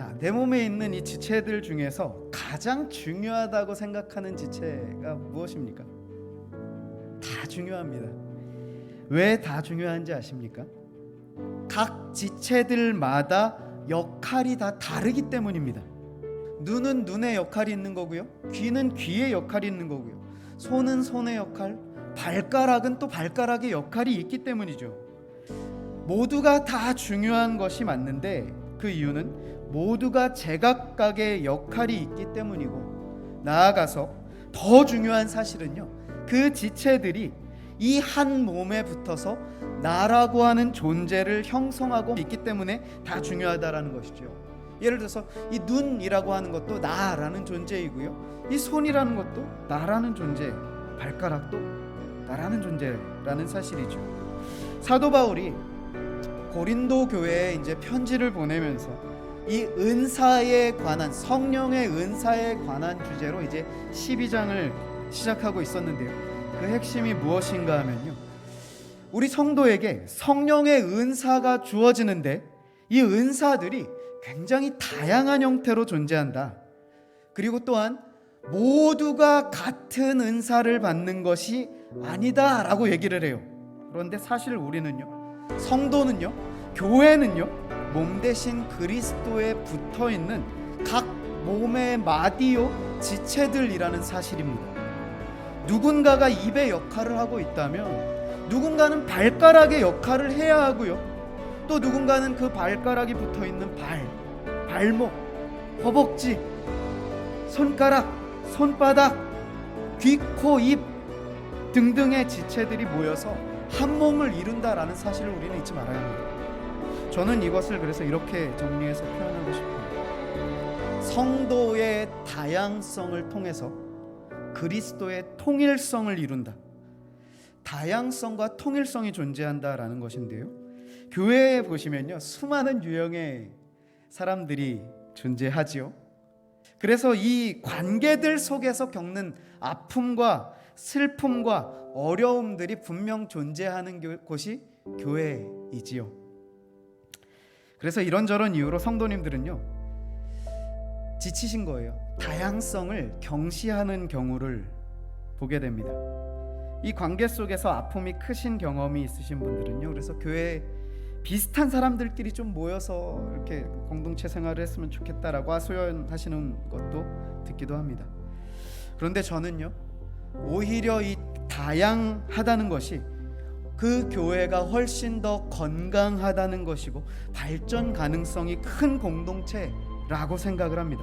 자, 내 몸에 있는 이 지체들 중에서 가장 중요하다고 생각하는 지체가 무엇입니까? 다 중요합니다. 왜 다 중요한지 아십니까? 각 지체들마다 역할이 다 다르기 때문입니다. 눈은 눈의 역할이 있는 거고요, 귀는 귀의 역할이 있는 거고요, 손은 손의 역할, 발가락은 또 발가락의 역할이 있기 때문이죠. 모두가 다 중요한 것이 맞는데 그 이유는 모두가 제각각의 역할이 있기 때문이고, 나아가서 더 중요한 사실은요, 그 지체들이 이 한 몸에 붙어서 나라고 하는 존재를 형성하고 있기 때문에 다 중요하다라는 것이죠. 예를 들어서 이 눈이라고 하는 것도 나라는 존재이고요, 이 손이라는 것도 나라는 존재, 발가락도 나라는 존재라는 사실이죠. 사도 바울이 고린도 교회에 이제 편지를 보내면서 이 은사에 관한, 성령의 은사에 관한 주제로 이제 12장을 시작하고 있었는데요, 그 핵심이 무엇인가 하면요, 우리 성도에게 성령의 은사가 주어지는데 이 은사들이 굉장히 다양한 형태로 존재한다. 그리고 또한 모두가 같은 은사를 받는 것이 아니다라고 얘기를 해요. 그런데 사실 우리는요, 성도는요, 교회는요, 몸 대신 그리스도에 붙어있는 각 몸의 마디요 지체들이라는 사실입니다. 누군가가 입의 역할을 하고 있다면 누군가는 발가락의 역할을 해야 하고요, 또 누군가는 그 발가락이 붙어있는 발목, 허벅지, 손가락, 손바닥, 귀, 코, 입 등등의 지체들이 모여서 한 몸을 이룬다라는 사실을 우리는 잊지 말아야 합니다. 저는 이것을 그래서 이렇게 정리해서 표현하고 싶어요. 성도의 다양성을 통해서 그리스도의 통일성을 이룬다. 다양성과 통일성이 존재한다라는 것인데요, 교회에 보시면요, 수많은 유형의 사람들이 존재하지요. 그래서 이 관계들 속에서 겪는 아픔과 슬픔과 어려움들이 분명 존재하는 곳이 교회이지요. 그래서 이런저런 이유로 성도님들은요, 지치신 거예요. 다양성을 경시하는 경우를 보게 됩니다. 이 관계 속에서 아픔이 크신 경험이 있으신 분들은요, 그래서 교회에 비슷한 사람들끼리 좀 모여서 이렇게 공동체 생활을 했으면 좋겠다라고 하소연하시는 것도 듣기도 합니다. 그런데 저는요, 오히려 이 다양하다는 것이 그 교회가 훨씬 더 건강하다는 것이고 발전 가능성이 큰 공동체라고 생각을 합니다.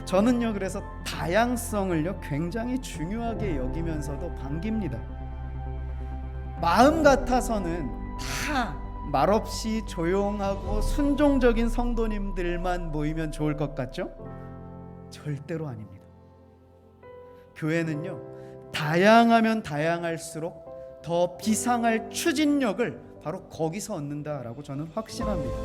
저는요, 그래서 다양성을요 굉장히 중요하게 여기면서도 반깁니다. 마음 같아서는 다 말없이 조용하고 순종적인 성도님들만 모이면 좋을 것 같죠? 절대로 아닙니다. 교회는요, 다양하면 다양할수록 더 비상할 추진력을 바로 거기서 얻는다라고 저는 확신합니다.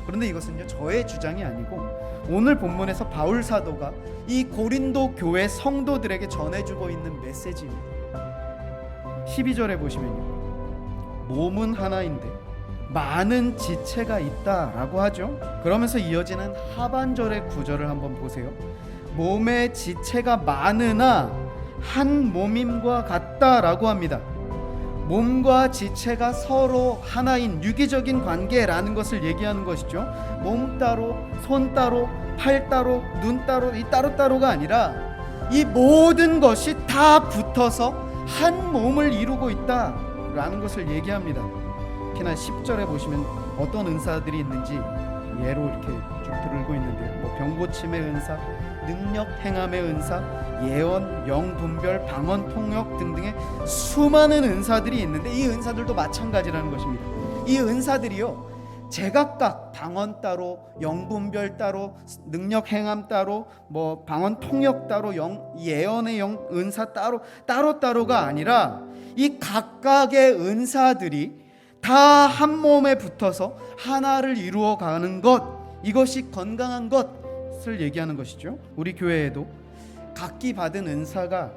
그런데 이것은요, 저의 주장이 아니고 오늘 본문에서 바울 사도가 이 고린도 교회 성도들에게 전해주고 있는 메시지입니다. 12절에 보시면요, 몸은 하나인데 많은 지체가 있다라고 하죠. 그러면서 이어지는 하반절의 구절을 한번 보세요. 몸의 지체가 많으나 한 몸임과 같다라고 합니다. 몸과 지체가 서로 하나인 유기적인 관계라는 것을 얘기하는 것이죠. 몸 따로, 손 따로, 팔 따로, 눈 따로, 이 따로따로가 아니라 이 모든 것이 다 붙어서 한 몸을 이루고 있다라는 것을 얘기합니다. 특히나 10절에 보시면 어떤 은사들이 있는지 예로 이렇게 쭉 들고 있는데요, 병고침의 은사, 능력 행함의 은사, 예언, 영분별, 방언, 통역 등등의 수많은 은사들이 있는데 이 은사들도 마찬가지라는 것입니다. 이 은사들이요, 제각각 방언 따로, 영분별 따로, 능력 행함 따로, 방언 통역 따로, 예언의 은사 따로가 아니라 이 각각의 은사들이 다 한 몸에 붙어서 하나를 이루어가는 것, 이것이 건강한 것을 얘기하는 것이죠. 우리 교회에도 각기 받은 은사가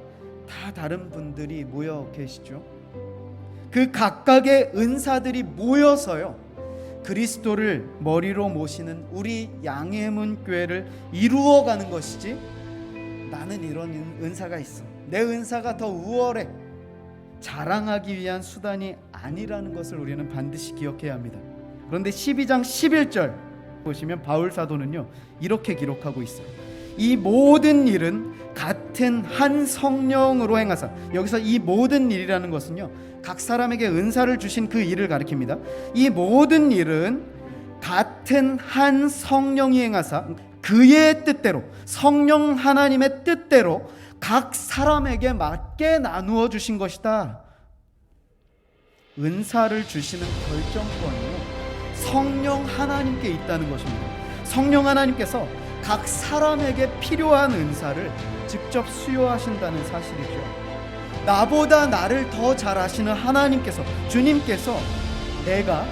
다 다른 분들이 모여 계시죠. 그 각각의 은사들이 모여서요, 그리스도를 머리로 모시는 우리 양해문 교회를 이루어가는 것이지, 나는 이런 은사가 있어, 내 은사가 더 우월해, 자랑하기 위한 수단이 아니라는 것을 우리는 반드시 기억해야 합니다. 그런데 12장 11절 보시면 바울 사도는요, 이렇게 기록하고 있어요. 이 모든 일은 같은 한 성령으로 행하사, 여기서 이 모든 일이라는 것은요, 각 사람에게 은사를 주신 그 일을 가리킵니다. 이 모든 일은 같은 한 성령이 행하사 그의 뜻대로, 성령 하나님의 뜻대로 각 사람에게 맞게 나누어 주신 것이다. 은사를 주시는 결정권이요, 성령 하나님께 있다는 것입니다. 성령 하나님께서 각 사람에게 필요한 은사를 직접 수여하신다는 사실이죠. 나보다 나를 더 잘 아시는 하나님께서, 주님께서 내가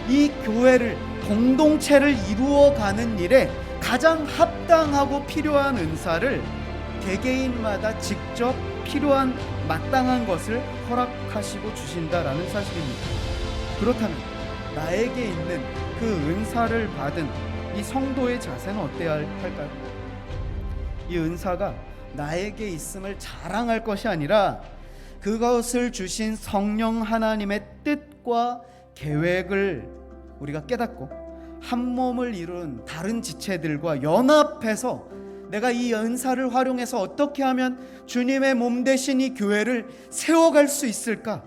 이 교회를, 공동체를 이루어가는 일에 가장 합당하고 필요한 은사를 개개인마다 직접 필요한 마땅한 것을 허락하시고 주신다라는 사실입니다. 그렇다면 나에게 있는 그 은사를 받은 이 성도의 자세는 어때야 할까요? 이 은사가 나에게 있음을 자랑할 것이 아니라 그것을 주신 성령 하나님의 뜻과 계획을 우리가 깨닫고 한 몸을 이룬 다른 지체들과 연합해서 내가 이 은사를 활용해서 어떻게 하면 주님의 몸 되신 이 교회를 세워갈 수 있을까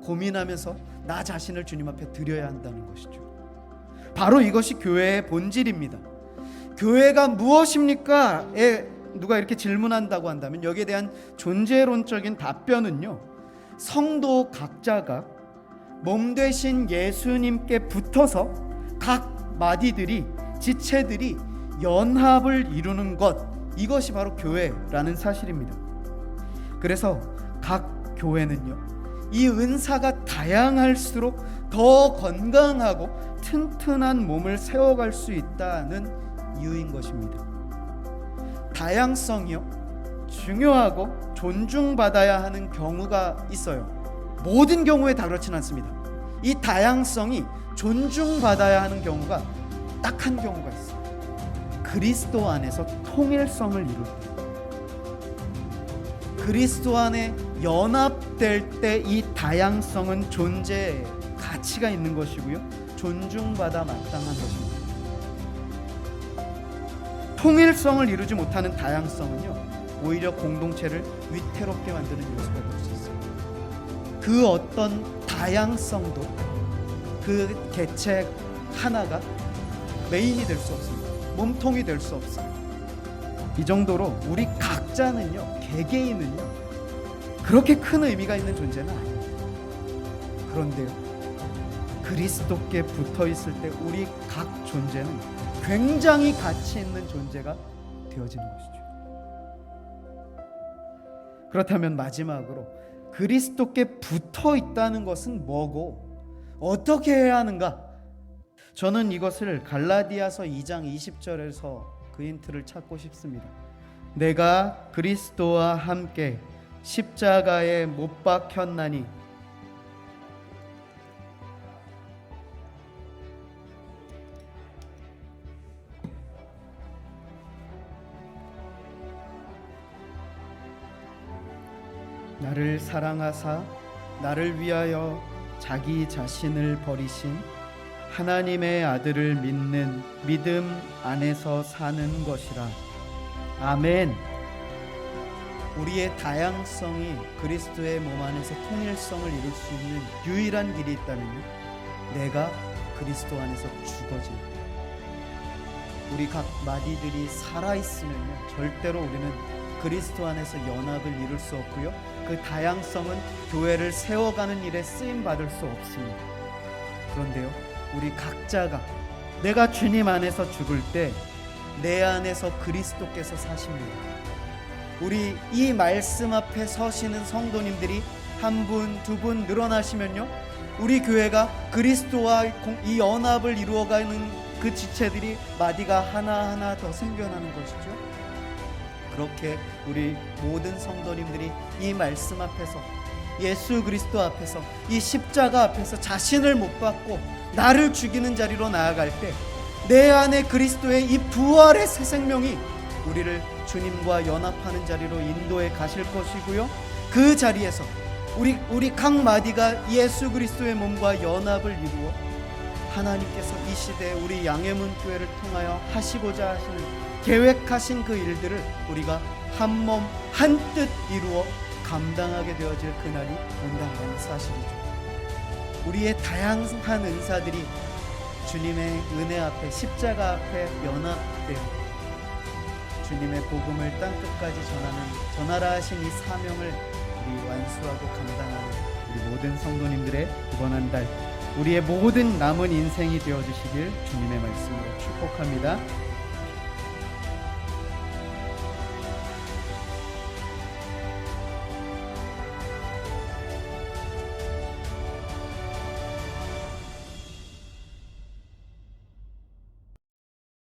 고민하면서 나 자신을 주님 앞에 드려야 한다는 것이죠. 바로 이것이 교회의 본질입니다. 교회가 무엇입니까? 누가 이렇게 질문한다고 한다면 여기에 대한 존재론적인 답변은요, 성도 각자가 몸 되신 예수님께 붙어서 각 마디들이, 지체들이 연합을 이루는 것, 이것이 바로 교회라는 사실입니다. 그래서 각 교회는요, 이 은사가 다양할수록 더 건강하고 튼튼한 몸을 세워갈 수 있다는 이유인 것입니다. 다양성이요, 중요하고 존중받아야 하는 경우가 있어요. 모든 경우에 다 그렇진 않습니다. 이 다양성이 존중받아야 하는 경우가 딱 한 경우가 있어요. 그리스도 안에서 통일성을 이룰 때, 그리스도 안에 연합될 때 이 다양성은 존재의 가치가 있는 것이고요, 존중받아 마땅한 것입니다. 통일성을 이루지 못하는 다양성은요, 오히려 공동체를 위태롭게 만드는 요소가 될 수 있어요. 그 어떤 다양성도 그 개체 하나가 메인이 될 수 없습니다. 몸통이 될 수 없어요. 이 정도로 우리 각자는요, 개개인은요, 그렇게 큰 의미가 있는 존재는 아닙니다. 그런데요, 그리스도께 붙어 있을 때 우리 각 존재는 굉장히 가치 있는 존재가 되어지는 것이죠. 그렇다면 마지막으로 그리스도께 붙어 있다는 것은 뭐고 어떻게 해야 하는가? 저는 이것을 갈라디아서 2장 20절에서 그 힌트를 찾고 싶습니다. 내가 그리스도와 함께 십자가에 못 박혔나니 나를 사랑하사 나를 위하여 자기 자신을 버리신 하나님의 아들을 믿는 믿음 안에서 사는 것이라. 아멘. 우리의 다양성이 그리스도의 몸 안에서 통일성을 이룰 수 있는 유일한 길이 있다면요, 내가 그리스도 안에서 죽어질 때, 우리 각 마디들이 살아있으면요, 절대로 우리는 그리스도 안에서 연합을 이룰 수 없고요, 그 다양성은 교회를 세워가는 일에 쓰임받을 수 없습니다. 그런데요, 우리 각자가 내가 주님 안에서 죽을 때 내 안에서 그리스도께서 사십니다. 우리 이 말씀 앞에 서시는 성도님들이 한 분, 두 분 늘어나시면요, 우리 교회가 그리스도와 이 연합을 이루어가는 그 지체들이 마디가 하나하나 더 생겨나는 것이죠. 그렇게 우리 모든 성도님들이 이 말씀 앞에서 예수 그리스도 앞에서, 이 십자가 앞에서 자신을 못 받고 나를 죽이는 자리로 나아갈 때 내 안에 그리스도의 이 부활의 새 생명이 우리를 주님과 연합하는 자리로 인도해 가실 것이고요, 그 자리에서 우리 각 마디가 예수 그리스도의 몸과 연합을 이루어 하나님께서 이 시대에 우리 양해문 교회를 통하여 하시고자 하시는 계획하신 그 일들을 우리가 한 몸 한 뜻 이루어 감당하게 되어질 그날이 온다는 사실이죠. 우리의 다양한 은사들이 주님의 은혜 앞에, 십자가 앞에 연합되어 주님의 복음을 땅끝까지 전하라 하신 이 사명을 우리 완수하고 감당하는 우리 모든 성도님들의 이번 한 달 우리의 모든 남은 인생이 되어주시길 주님의 말씀으로 축복합니다.